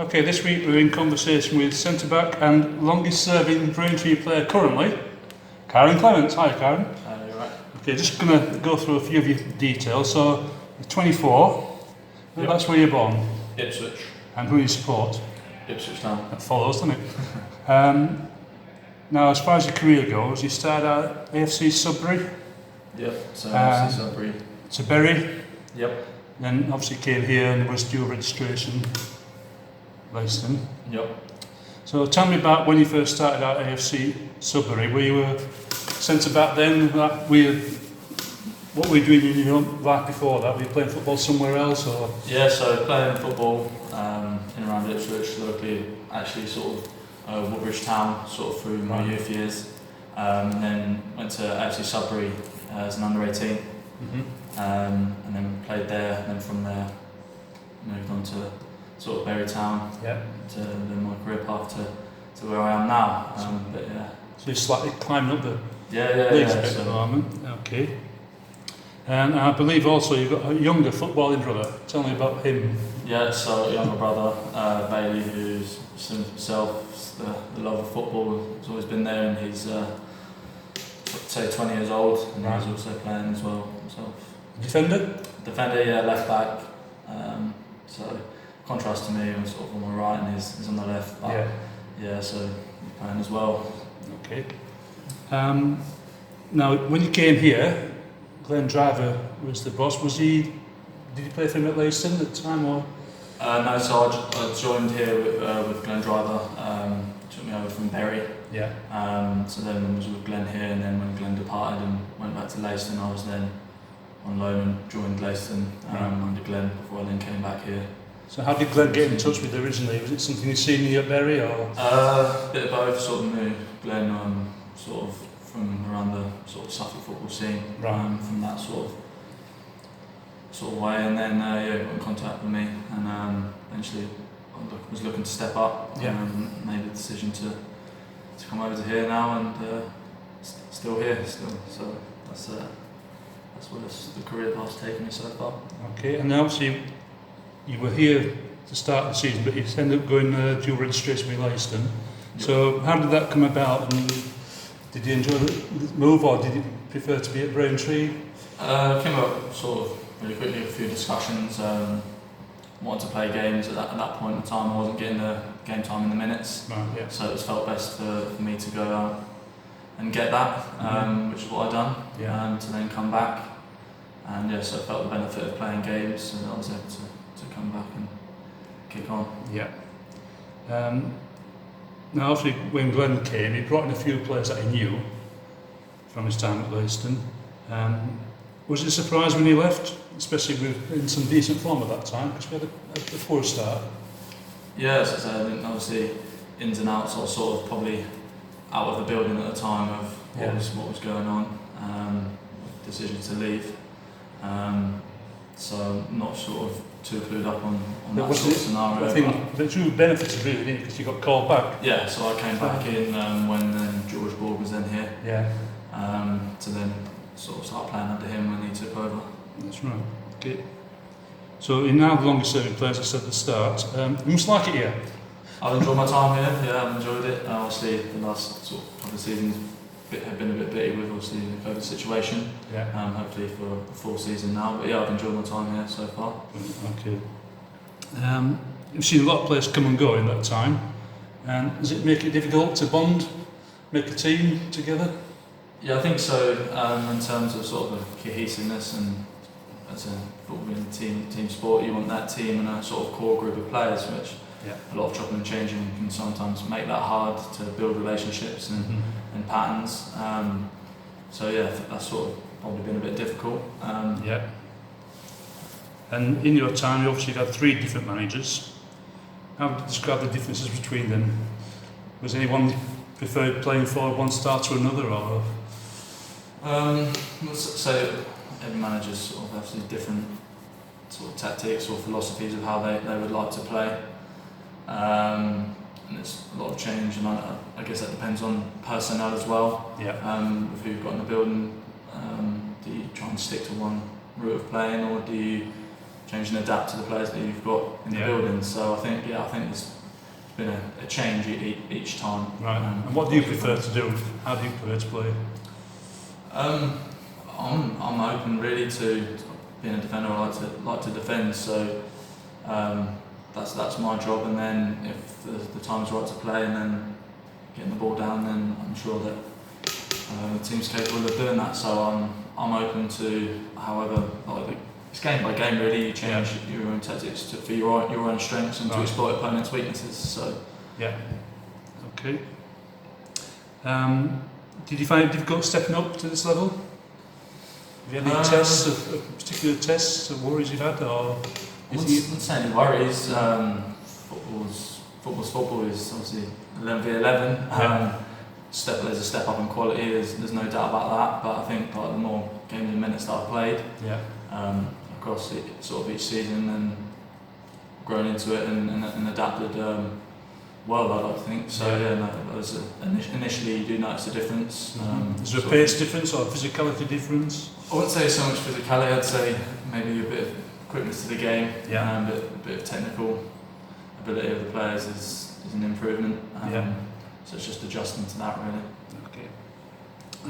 Okay, this week we're in conversation with centre-back and longest-serving Braintree player currently, Kyran Clements. Hi, Kyran. Hi, you're right. Okay, just going to go through a few of your details. So, you're 24, Yep. That's where you're born. Ipswich. And who you support? Ipswich Town. That follows, doesn't it? Now, as far as your career goes, you started out at AFC Sudbury, Yep, so FC Sudbury. to Bury, Yep. then obviously came here and was dual registration, Leiston. Yep. So tell me about when you first started out at AFC Sudbury. Were you a centre-back then? What were you doing in your life before that? Were you playing football somewhere else? Or? Yeah, so playing football in and around Ipswich, locally, actually sort of Woodbridge Town, sort of through my youth years. And then went to AFC Sudbury as an under-18. And then played there, and then from there moved on to sort of Bury Town, to then my career path to where I am now. But yeah. So you're slightly climbing up the Yeah. leagues a bit at the moment. Okay. And I believe also you've got a younger footballing brother. Tell me about him. Yeah, so younger brother, Bailey, who's similar to himself, the love of football has always been there, and he's say 20 years old, and he's also playing as well himself. Defender, yeah, left back. So contrast to me, I'm sort of on my right and he's on the left. But yeah, so he's playing as well. Okay. Now, when you came here, Glenn Driver was the boss. Did you play for him at Leiston at the time, or? No, so I joined here with Glenn Driver. Took me over from Bury. Yeah. So then I was with Glenn here, and then when Glenn departed and went back to Leiston, I was then on loan and joined Leiston under Glenn before I then came back here. So how did Glenn get in touch with you originally? Was it something you'd seen you at Bury, or? Bit of both. Sort of knew Glenn sort of from around the sort of Suffolk football scene, from that sort of way, and then got in contact with me, and eventually I was looking to step up, and made the decision to come over to here now, and still here. So that's where the career path's taken me so far. Okay, and obviously you were here to start the season, but you ended up going dual registration with Leiston. Yep. So how did that come about, and did you enjoy the move, or did you prefer to be at Braintree? Came up sort of really quickly, a few discussions. Wanted to play games at that point in time. I wasn't getting the game time in the minutes, so it was felt best for me to go out and get that, which is what I've done, to then come back. And so I felt the benefit of playing games, and I was able to come back and kick on. Yeah. Now, obviously, when Glenn came, he brought in a few players that he knew from his time at Leiston. Was it a surprise when he left, especially in some decent form at that time, because we had a poor start? Yeah, as I said, I think obviously ins and outs are sort of probably out of the building at the time of what was going on, decision to leave. So not sort of too clued up on that sort of scenario. I think the true benefits of really, because you got called back. Yeah, so I came back in when George Borg was then here. Yeah. To then sort of start playing under him when he took over. That's right. Okay. So you're now the longest serving player, as I said at the start. You must like it here. I've enjoyed my time here. Yeah, I've enjoyed it. Obviously, the last sort of couple of seasons have been a bit bitty with obviously the COVID situation. Yeah. Hopefully for a full season now. But yeah, I've enjoyed my time here so far. Okay. You've seen a lot of players come and go in that time. Does it make it difficult to bond, make a team together? Yeah, I think so. In terms of sort of the cohesiveness, and as a football team sport, you want that team and a sort of core group of players, which a lot of chopping and changing can sometimes make that hard to build relationships and patterns. So yeah, that's sort of probably been a bit difficult. And in your time, you obviously had 3 different managers. How would you describe the differences between them? Was anyone you preferred playing for one start to another, or? So every manager's sort of obviously different sort of tactics or philosophies of how they would like to play. And there's a lot of change, and I guess that depends on personnel as well. With who you've got in the building, do you try and stick to one route of playing, or do you change and adapt to the players that you've got in the building. So I think it's been a change each time. Right. And what do you prefer to do? How do you prefer to play? I'm open really to being a defender. I like to defend. So that's my job. And then if the time's right to play, and then getting the ball down, then I'm sure that the team's capable of doing that. So I'm open to however. It's game by game really. You change your own tactics for your own strengths and to exploit opponents' weaknesses. So yeah. Okay. Did you find it difficult stepping up to this level? Have you had any tests, of particular tests, or worries you've had, or? I wouldn't say any worries. Football's football is obviously 11v11. There's a step up in quality. There's no doubt about that. But I think the more games and minutes that I've played, across sort of each season, and grown into it and adapted well, I think. So initially you do notice a difference. Is there a pace difference or a physicality difference? I wouldn't say so much physicality. I'd say maybe a bit of quickness to the game, and a bit of technical ability of the players is an improvement. So it's just adjusting to that really. Okay.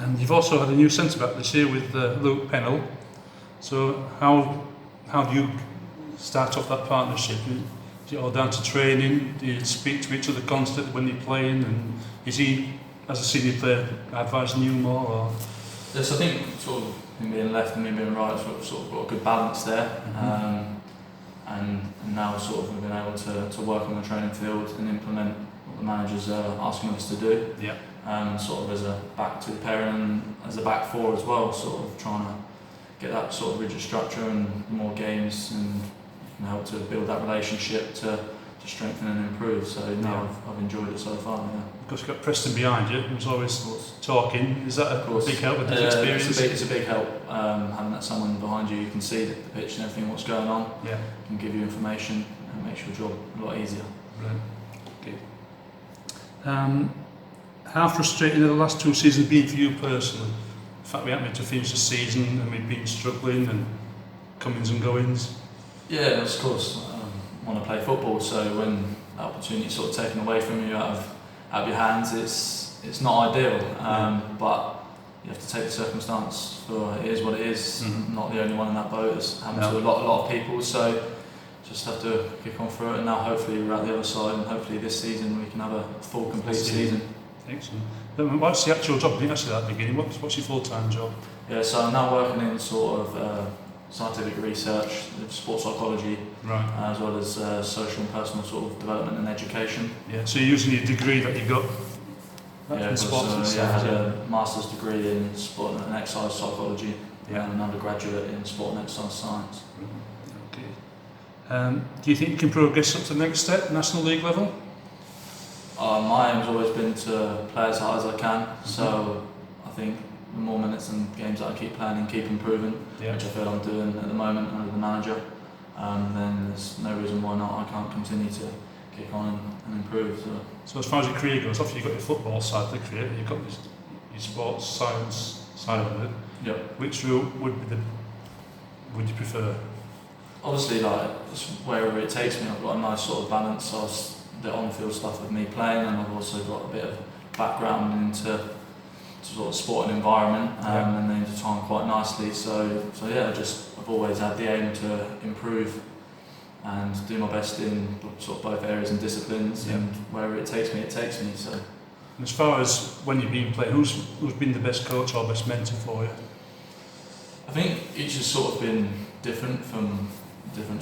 And you've also had a new centre back this year with Luke Pennell. So how do you start off that partnership? Is it all down to training? Do you speak to each other constantly when you're playing? And is he, as a senior player, advising you more? Or? Yes, I think sort of him being left and me being right, sort of got a good balance there. And now sort of we've been able to work on the training field and implement what the managers are asking us to do. Sort of as a back to the pairing and as a back four as well, sort of trying to get that sort of rigid structure and more games and help to build that relationship to strengthen and improve. So now I've enjoyed it so far. Because you've got Preston behind you, who's always talking. Is that a big help with his experience? It's a big help having that someone behind you. You can see the pitch and everything, what's going on. Can give you information and makes your job a lot easier. Brilliant. Okay. How frustrating have the last 2 seasons been for you personally? The fact we haven't been to finish the season and we've been struggling and comings and goings. Yeah, of course. I want to play football, so when that opportunity is sort of taken away from you out of your hands, it's not ideal. But you have to take the circumstance for it is what it is. I'm not the only one in that boat. It's happened to a lot of people. So just have to kick on through it. And now hopefully we're at the other side, and hopefully this season we can have a full, complete season. Excellent. What's the actual job? I didn't ask you that at the beginning. What's your full-time job? Yeah, so I'm now working in sort of scientific research, sports psychology, as well as social and personal sort of development and education. Yeah, so you're using your degree that you got from sports and science. I had a master's degree in sport and exercise psychology, and an undergraduate in sport and exercise science. Okay. Do you think you can progress up to the next step, National League level? My aim has always been to play as hard as I can, so I think the more minutes and games that I keep playing and keep improving, which I feel I'm doing at the moment under the manager, then there's no reason why not I can't continue to kick on and improve. So as far as your career goes, obviously you've got your football side of the career, you've got your sports science side of it. Which route would you prefer? Obviously, wherever it takes me, I've got a nice sort of balance of the on-field stuff of me playing, and I've also got a bit of background into sort of sporting environment, and they intertwine quite nicely. So I've always had the aim to improve and do my best in sort of both areas and disciplines, and wherever it takes me, it takes me. So, and as far as when you've been playing, who's been the best coach or best mentor for you? I think each has sort of been different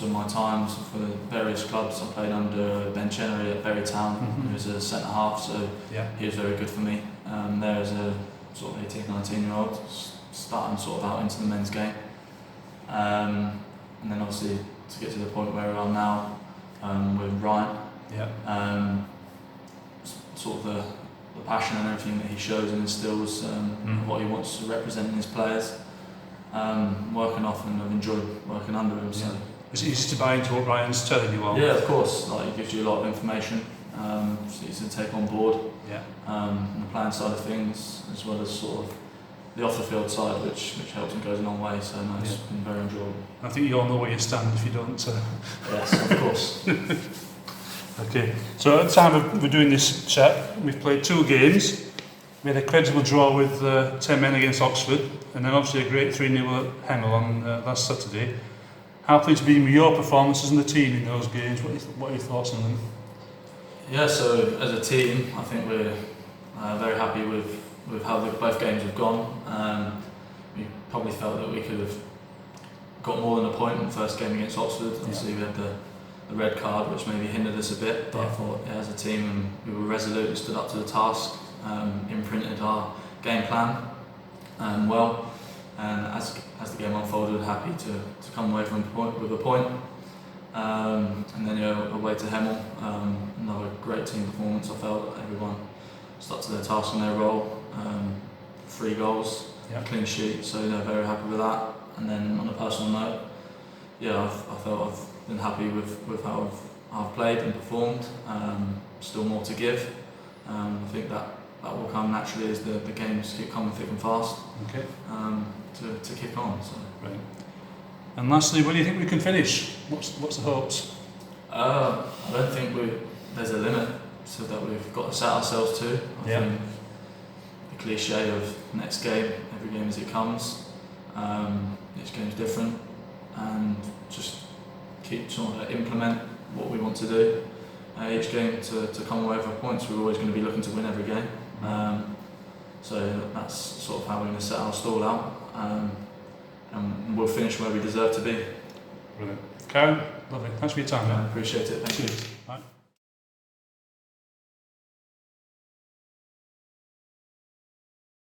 of my times for the various clubs. I played under Ben Chenery at Bury Town, who was a centre half, so he was very good for me. There as a sort of 18, 19-year-old, starting sort of out into the men's game. And then obviously to get to the point where I'm now with Ryan, sort of the passion and everything that he shows and instills, what he wants to represent in his players. Working off, and I've enjoyed working under him. So. Is it easy to buy into what Ryan's telling you all? Yeah, of course. He gives you a lot of information. It's easy to take on board. The playing side of things, as well as sort of the off the field side, which helps and goes a long way. So no, it's been very enjoyable. I think you all know where you stand if you don't. Yes, of course. Okay, so at the time we're doing this chat, we've played 2 games. We had a credible draw with 10 men against Oxford, and then obviously a great 3-0 at Hemel on last Saturday. How pleased have you been with your performances and the team in those games? What are your thoughts on them? Yeah, so as a team, I think we're very happy with how both games have gone. We probably felt that we could have got more than a point in the first game against Oxford. Obviously we had the red card, which maybe hindered us a bit, but I thought as a team we were resolute, we stood up to the task, imprinted our game plan well, and as the game unfolded, happy to come away with a point. And then away to Hemel, another great team performance. I felt everyone stuck to their task and their role. 3 goals, clean sheet, so very happy with that. And then on a personal note, I felt I've been happy with how I've played and performed. Still more to give. I think that will come naturally as the games keep coming thick and fast. Okay. To kick on. So. Right. And lastly, where do you think we can finish? What's the hopes? I don't think there's a limit so that we've got to set ourselves to. I think the cliche of next game, every game as it comes. Each game's different, and just keep trying to implement what we want to do. Each game to come away with points. We're always going to be looking to win every game. So that's sort of how we're going to set our stall out. And we'll finish where we deserve to be. Brilliant. Kyran, lovely. Thanks for your time. I appreciate it. Thank you.